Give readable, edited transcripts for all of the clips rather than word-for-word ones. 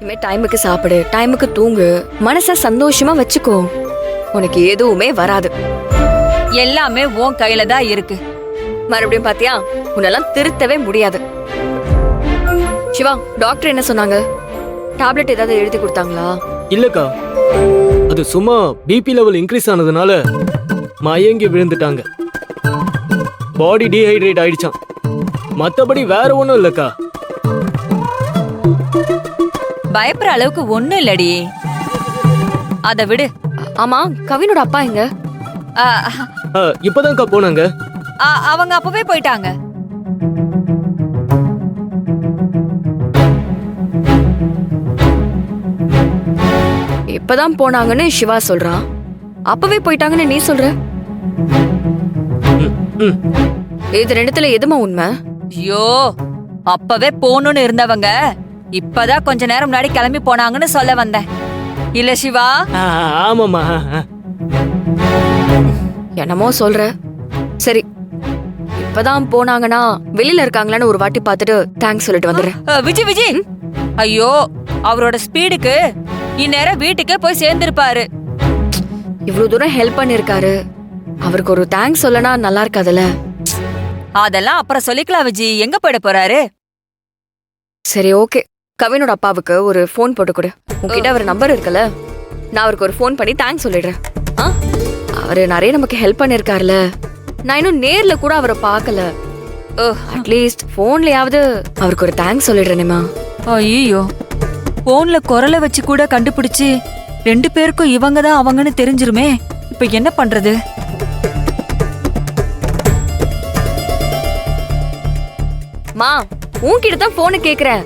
இனிமே டைமுக்கு சாப்பிடு, டைமுக்கு தூங்கு, மனச சந்தோஷமா வச்சுக்கோ. உனக்கு எதுவுமே வராது. எல்லாமே உன் கையில தான் இருக்கு. மறுபடியும் பாத்தியா, உன்னெல்லாம் திருத்தவே முடியாது. சிவா, டாக்டர் என்ன சொன்னாங்க? டேப்லெட் ஏதாவது எழுதி கொடுத்தாங்களா? இல்லக்கா, அது சும்மா பிபி லெவல் இன்க்ரீஸ் ஆனதுனால மயங்கி விழுந்துட்டாங்க. பாடி டீஹைட்ரேட் ஆயிடுச்சான். மத்தபடி வேற ஒண்ணும் இல்லக்கா. பயப்படுற அளவுக்கு ஒண்ணும் இல்லடி. அத விடு. ஆமா, கவினோட அப்பா எங்க? இப்பதான்க்கா போனாங்க. அவங்க அப்பவே போயிட்டாங்க. இப்பதான் போனாங்கன்னு சிவா சொல்றான். அப்பவே போயிட்டாங்கன்னு நீ சொல்ற. இது ரெண்டுத்துல எதுமா உண்மை? ஐயோ, அப்பவே போகணும்னு இருந்தவங்க இப்பதான் கொஞ்ச நேரம் முன்னாடி கிளம்பி போனாங்கன்னு சொல்ல வந்தேன். இல்ல சிவா? ஆமாமா. என்னமோ சொல்ற. சரி, இப்பதான் போனாங்கன்னா வெளியில இருக்காங்களான்னு ஒரு வாட்டி பார்த்துட்டு தேங்க்ஸ் சொல்லிட்டு வந்துடுறேன். விஜய் விஜய், ஐயோ, அவரோட ஸ்பீடுக்கு இந்நேரம் வீட்டுக்கே போய் சேர்ந்திருப்பாரு. இவ்வளவு தூரம் ஹெல்ப் பண்ணிருக்காரு, அவருக்கு ஒரு தேங்க்ஸ் சொல்லனா நல்லா இருக்காதுல்ல? அதெல்லாம் அப்புறம் சொல்லிக்கலாம் விஜய். எங்க போயிட போறாரு? சரி, ஓகே. கவினோட அப்பாவுக்கு ஒரு போன் போட்டு கொடு. உங்ககிட்ட அவர் நம்பர் இருக்குல்ல, நான் அவருக்கு ஒரு போன் பண்ணி தேங்க்ஸ் சொல்லிடுறேன். அவரு நிறைய நமக்கு ஹெல்ப் பண்ணிருக்காருல. நான் இன்னும் நேர்ல கூட அவரை பார்க்கல. அட்லீஸ்ட் போன்லயாவது அவருக்கு ஒரு தேங்க்ஸ் சொல்லிடுறேனேமா. ஐயோ, போன்ல குரலை வச்சு கூட கண்டுபிடிச்சு 2 பேருக்கும் இவங்க தான் அவங்கன்னு தெரிஞ்சிருமே. இப்ப என்ன பண்றது? மா, உன்கிட்ட தான் போனை கேக்குறேன்.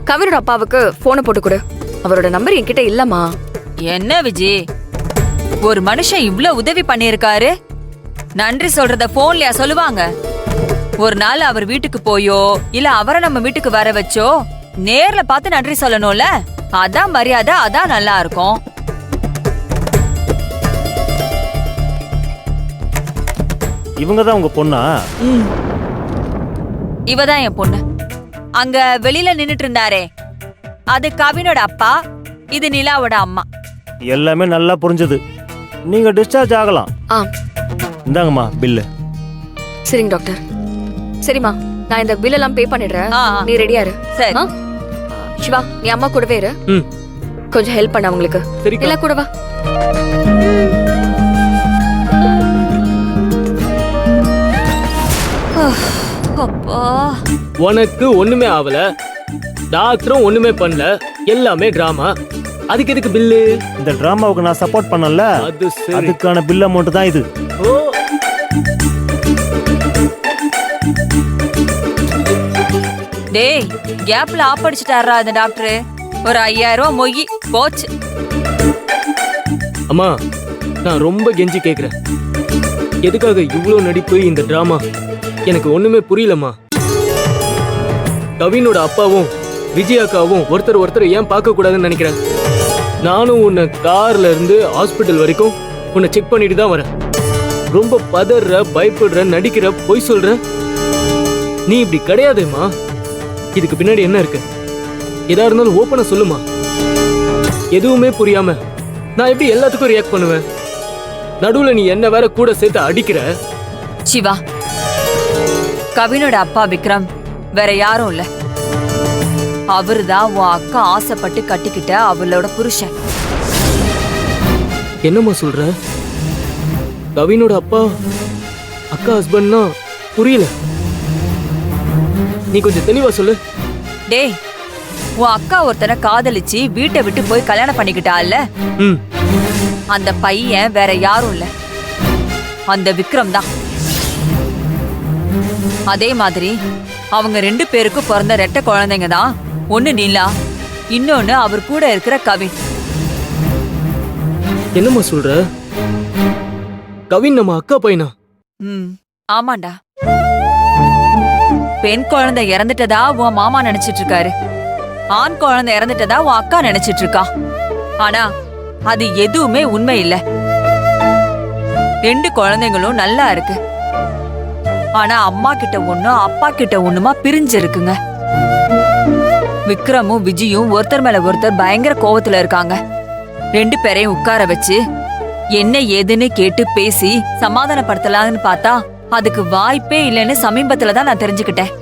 கவினோட அப்பாவுக்கு போனை போட்டு கொடு. அவரோட நம்பர் என்கிட்ட இல்லம்மா. என்ன விஜய், ஒரு மனுஷன் இவ்ளோ உதவி பண்ணிருக்காரு, நன்றி சொல்றத போன்லயா சொல்லுவாங்க? ஒரு நாள் அவர் வீட்டுக்கு போயோ இல்ல அவரை நம்ம வீட்டுக்கு வர வச்சோ நேர்ல பார்த்து நன்றி சொல்லணும்ல. அதான் மரியாதை, அதான் நல்லா இருக்கும். இவங்கதான் உங்க பொண்ணா? இவதான் என் பொண்ணு. அங்க வெளியில நின்னுட்டு இருந்தாரே, அது கவினோட அப்பா, இது நிலாவோட அம்மா. எல்லாமே நல்லா புரிஞ்சது. நீங்க டிஸ்சார்ஜ் ஆகலாம். இந்தாங்கம்மா பில்லு. சரிங்க டாக்டர். சரிம்மா, நான் இந்த பில் எல்லாம் பே பண்ணிடுறேன். நீ ரெடியா இரு. சரி. சிவா, நீ அம்மா கூடவே இரு. கொஞ்சம் ஹெல்ப் பண்ண அவங்களுக்கு. இல்ல கூட வா. உனக்கு ஒண்ணுமே ஆகல, டாக்டரும் ஒண்ணுமே பண்ணல, எல்லாமே டிராமா. அதுக்கு எதுக்கு பில்லு? இந்த டிராமாவுக்கு நான் சப்போர்ட் பண்ணல, அதுக்கான பில் அமௌண்ட் தான் இது. டேய், கேப்ல ஆப் அடிச்சுட்டாரா அந்த டாக்டர். ஒரு 5000 ரூபாய் மொய் போச்சு. அம்மா, நான் ரொம்ப கெஞ்சி கேக்குறேன், எதுக்காக இவ்வளவு நடிப்பு, இந்த டிராமா? எனக்கு ஒண்ணுமே புரியலம்மா. கவினோட அப்பாவும் விஜயாக்காவும் ஒருத்தர் ஏன் பார்க்க கூடாதுன்னு நினைக்கிறேன். நானும் உன்னை கார்ல இருந்து ஹாஸ்பிட்டல் வரைக்கும் உன்னை செக் பண்ணிட்டு தான் வரேன். ரொம்ப பதற, பயப்படுற, நடிக்கிற, பொய் சொல்ற. நீ இப்படி கிடையாதேம்மா. இதுக்கு பின்னாடி என்ன இருக்கு? எதா இருந்தாலும் ஓப்பனா சொல்லுமா. எதுவுமே புரியாம நான் எப்படி எல்லாத்துக்கும் ரியாக்ட் பண்ணுவேன்? நடுவுல நீ என்ன வேற கூட சேர்த்து அடிக்கிற. சிவா, கவினோட அப்பா விக்ரம் வேற யாரும் இல்ல. அவருதான் உன் அக்கா ஆசைப்பட்டு கட்டிக்கிட்ட அவளோட புருஷன். என்னம்மா சொல்ற? கவினோட அப்பா அக்கா ஹஸ்பண்ட்னா புரியல. நீ கொஞ்சம் தெளிவா சொல்லு. டேய், உன் அக்கா ஒருத்தனை காதலிச்சு வீட்டை விட்டு போய் கல்யாணம் பண்ணிக்கிட்டால, அந்த பையன் வேற யாரும் இல்ல, அந்த விக்ரம் தான். அதே மாதிரி அவங்க 2 பேருக்கும் பிறந்த ரெட்டை குழந்தைங்க தான். ஒன்னு நிலா, இன்னொன்னு அவர் கூட இருக்கிற கவின். என்னம்மா சொல்ற? கவின் நம்ம அக்கா பையனா? ஆமாண்டா. பெண் குழந்தை இறந்துட்டதா உன் மாமா நினைச்சிட்டு இருக்காரு, ஆண் குழந்தை இறந்துட்டதா உன் அக்கா நினைச்சிட்டு இருக்கா. ஆனா அது எதுவுமே உண்மை இல்ல. 2 குழந்தைங்களும் நல்லா இருக்கு. ஆனா அம்மா கிட்ட ஒண்ணும் அப்பா கிட்ட ஒண்ணுமா பிரிஞ்சு இருக்குங்க. விக்ரமும் விஜயும் ஒருத்தர் மேல ஒருத்தர் பயங்கர கோவத்துல இருக்காங்க. 2 பேரையும் உட்கார வச்சு என்ன ஏதுன்னு கேட்டு பேசி சமாதானப்படுத்தலாம்னு பார்த்தா அதுக்கு வாய்ப்பே இல்லைன்னு சமீபத்துல தான் நான் தெரிஞ்சுக்கிட்டேன்.